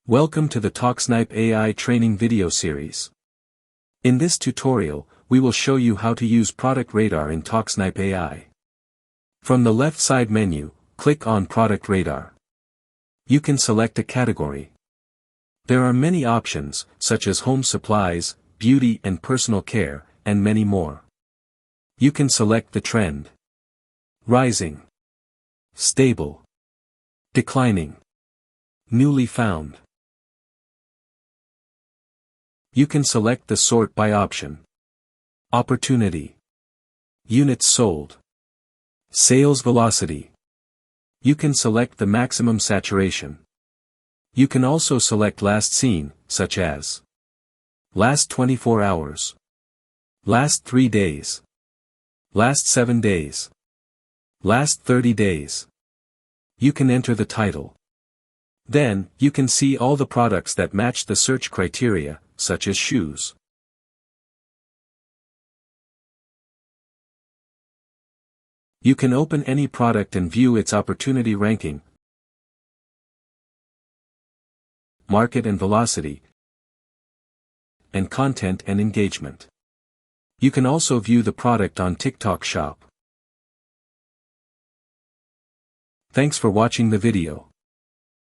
Welcome to the TokSnipe AI training video series. In this tutorial, we will show you how to use Product Radar in TokSnipe AI. From the left side menu, click on Product Radar. You can select a category. There are many options, such as home supplies, beauty and personal care, and many more. You can select the trend: rising, stable, declining, newly found. You can select the sort by option: opportunity, units sold, sales velocity. You can select the maximum saturation. You can also select last seen, such as last 24 hours, last 3 days, last 7 days, last 30 days. You can enter the title. Then, you can see all the products that match the search criteria, such as shoes. You can open any product and view its opportunity ranking, market and velocity, and content and engagement. You can also view the product on TikTok Shop. Thanks for watching the video.